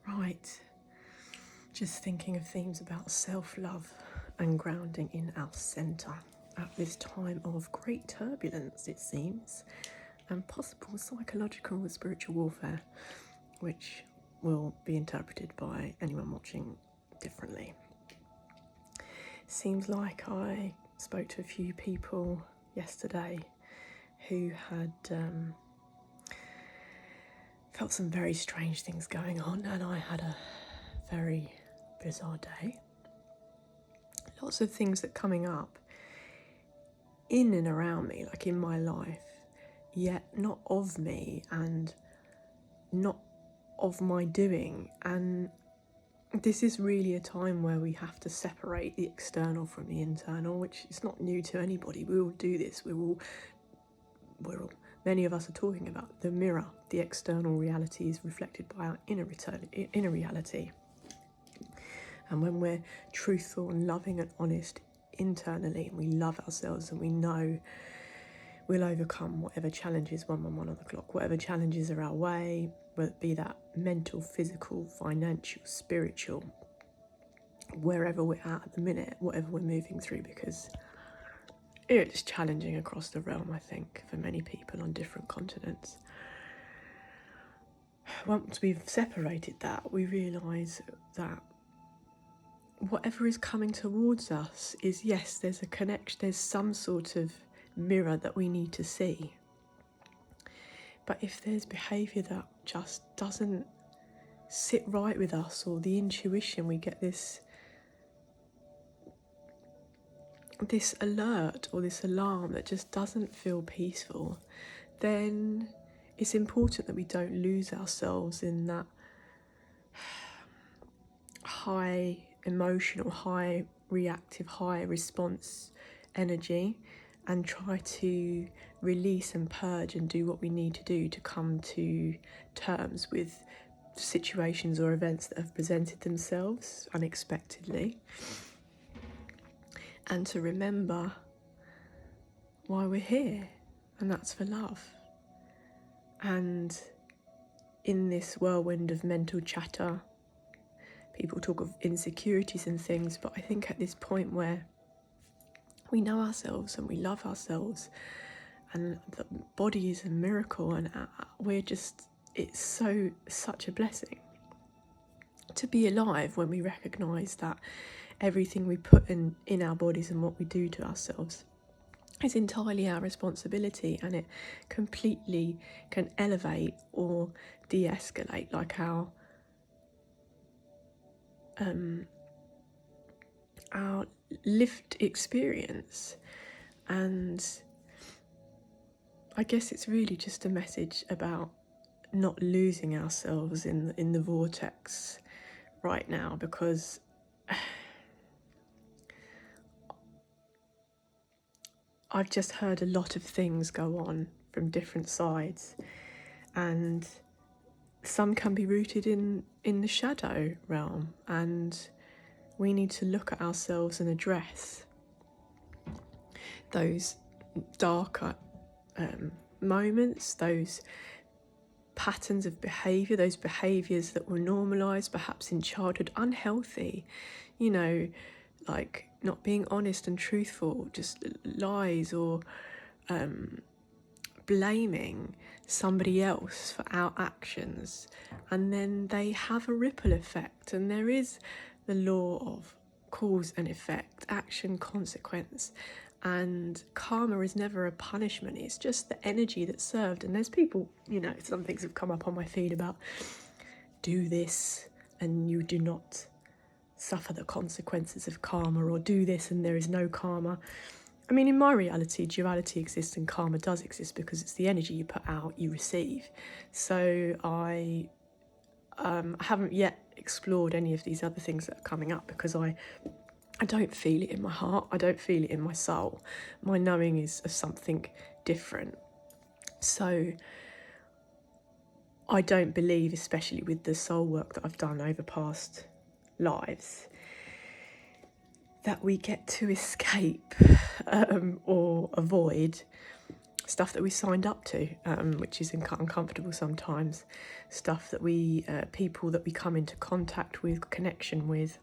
Right, just thinking of themes about self-love and grounding in our centre at this time of great turbulence, it seems, and possible psychological and spiritual warfare, which will be interpreted by anyone watching differently. Seems like I spoke to a few people yesterday who had felt some very strange things going on, and I had a very bizarre day. Lots of things that are coming up in and around me, like in my life, yet not of me and not of my doing. And this is really a time where we have to separate the external from the internal, which is not new to anybody. We all do this. Many of us are talking about the mirror. The external reality is reflected by our inner reality. And when we're truthful and loving and honest internally, and we love ourselves and we know we'll overcome whatever challenges, 111 on the clock, whatever challenges are our way, whether it be that mental, physical, financial, spiritual, wherever we're at the minute, whatever we're moving through, because it's challenging across the realm, I think, for many people on different continents. Once we've separated that, we realise that whatever is coming towards us is, yes, there's a connection, there's some sort of mirror that we need to see. But if there's behaviour that just doesn't sit right with us, or the intuition, we get this alert or this alarm that just doesn't feel peaceful, then it's important that we don't lose ourselves in that high emotional, high reactive, high response energy, and try to release and purge and do what we need to do to come to terms with situations or events that have presented themselves unexpectedly, and to remember why we're here, and that's for love. And in this whirlwind of mental chatter, people talk of insecurities and things, but I think at this point where we know ourselves and we love ourselves, and the body is a miracle, and it's such a blessing to be alive when we recognise that everything we put in our bodies and what we do to ourselves is entirely our responsibility, and it completely can elevate or de-escalate, like our lived experience. And I guess it's really just a message about not losing ourselves in the vortex right now, because I've just heard a lot of things go on from different sides, and some can be rooted in the shadow realm, and we need to look at ourselves and address those darker moments, those patterns of behaviour, those behaviours that were normalised perhaps in childhood, unhealthy, like not being honest and truthful, just lies, or blaming somebody else for our actions, and then they have a ripple effect, and there is the law of cause and effect, action, consequence, and karma is never a punishment, it's just the energy that's served. And there's people, some things have come up on my feed about do this and you do not suffer the consequences of karma, or do this and there is no karma. I mean, in my reality, duality exists and karma does exist, because it's the energy you put out, you receive. So I haven't yet explored any of these other things that are coming up, because I don't feel it in my heart, I don't feel it in my soul. My knowing is of something different. So I don't believe, especially with the soul work that I've done over past lives, that we get to escape or avoid stuff that we signed up to, which is uncomfortable sometimes, stuff that we, people that we come into contact with, connection with,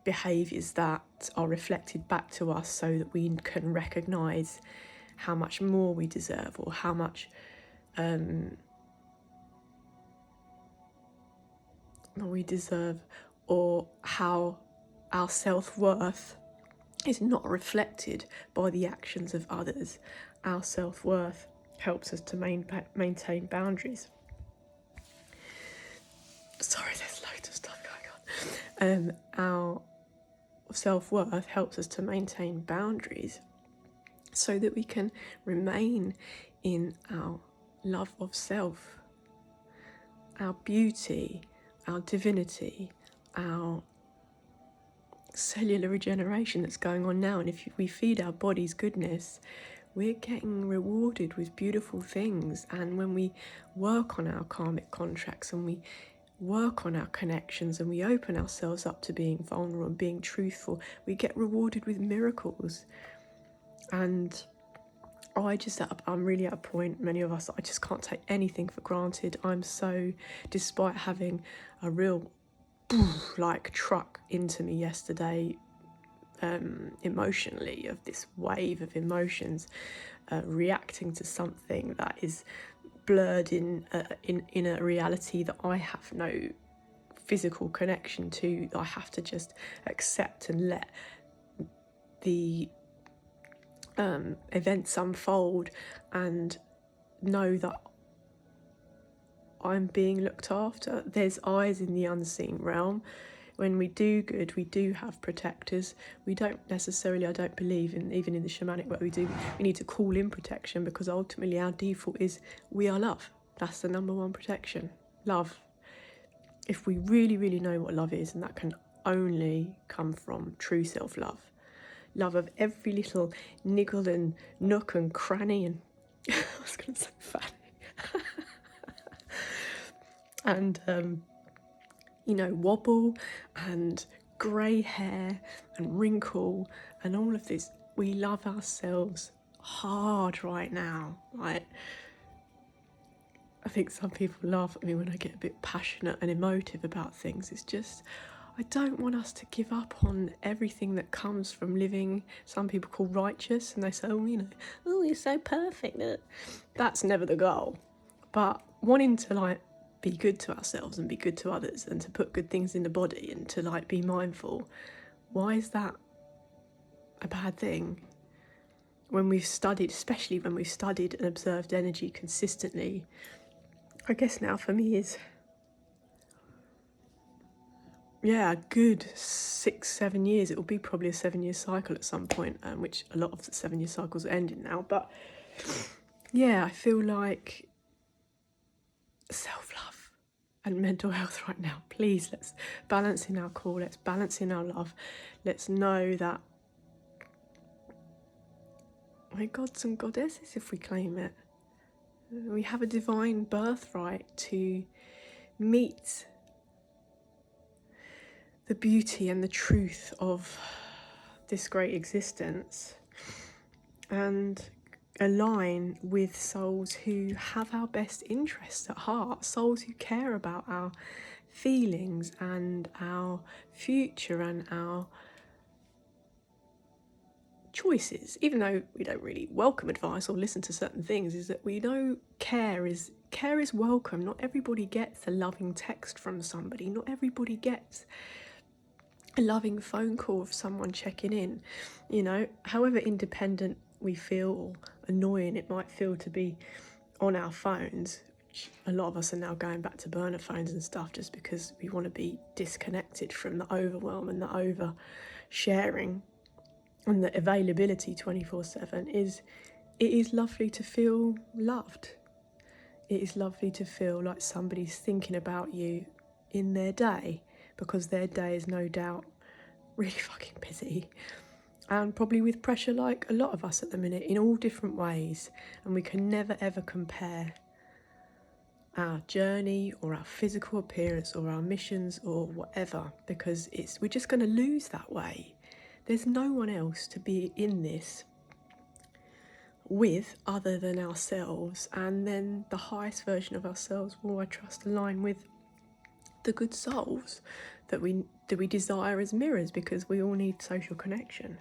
behaviours that are reflected back to us so that we can recognise how much more we deserve, or how much we deserve, or how our self-worth is not reflected by the actions of others. Our self-worth helps us to maintain boundaries. Sorry, there's loads of stuff going on. Our self-worth helps us to maintain boundaries so that we can remain in our love of self, our beauty, our divinity, our cellular regeneration that's going on now. And if we feed our bodies goodness, we're getting rewarded with beautiful things. And when we work on our karmic contracts, and we work on our connections, and we open ourselves up to being vulnerable and being truthful, we get rewarded with miracles. And I'm really at a point, many of us, I just can't take anything for granted. I'm so, despite having a real like truck into me yesterday, emotionally, of this wave of emotions, reacting to something that is blurred in a reality that I have no physical connection to. I have to just accept and let the events unfold and know that I'm being looked after. There's eyes in the unseen realm. When we do good, we do have protectors. We don't necessarily, I don't believe, even in the shamanic work we need to call in protection, because ultimately our default is we are love. That's the number one protection, love. If we really, really know what love is, and that can only come from true self-love, love of every little niggle and nook and cranny and I was going to say fanny and wobble and grey hair and wrinkle and all of this. We love ourselves hard right now. Like, I think some people laugh at me when I get a bit passionate and emotive about things. It's just, I don't want us to give up on everything that comes from living, some people call righteous, and they say, oh, you're so perfect. That's never the goal. But wanting to be good to ourselves and be good to others, and to put good things in the body, and to be mindful, why is that a bad thing? When we've studied, especially when we've studied and observed energy consistently, I guess now for me is, a good 6-7 years. It will be probably a 7-year cycle at some point, which a lot of the 7-year cycles are ending now. But yeah, I feel like self-love and mental health right now. Please, let's balance in our call. Let's balance in our love. Let's know that we're gods and goddesses if we claim it. We have a divine birthright to meet the beauty and the truth of this great existence and align with souls who have our best interests at heart, souls who care about our feelings and our future and our choices. Even though we don't really welcome advice or listen to certain things, is that we know care is welcome. Not everybody gets a loving text from somebody. Not everybody gets a loving phone call of someone checking in. However independent we feel, or annoying it might feel to be on our phones, which a lot of us are now going back to burner phones and stuff, just because we want to be disconnected from the overwhelm and the over sharing and the availability 24/7. It is lovely to feel loved. It is lovely to feel like somebody's thinking about you in their day, because their day is no doubt really fucking busy, and probably with pressure like a lot of us at the minute in all different ways. And we can never ever compare our journey or our physical appearance or our missions or whatever, because we're just going to lose that way. There's no one else to be in this with other than ourselves, and then the highest version of ourselves will, I trust, align with the good souls that we desire as mirrors, because we all need social connection.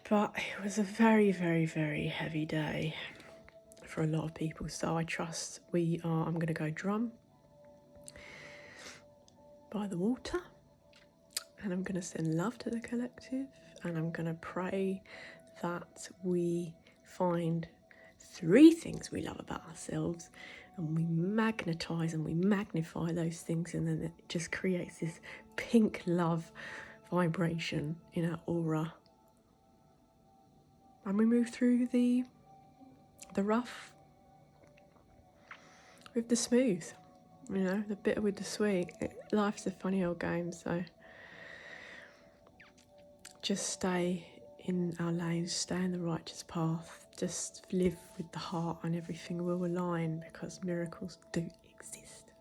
But it was a very, very, very heavy day for a lot of people, so I trust I'm going to go drum by the water, and I'm going to send love to the collective, and I'm going to pray that we find 3 things we love about ourselves, and we magnetize and we magnify those things, and then it just creates this pink love vibration in our aura, and we move through the rough with the smooth, the bitter with the sweet. Life's a funny old game, so just stay in our lanes, stay in the righteous path, just live with the heart, and everything will align, because miracles do exist.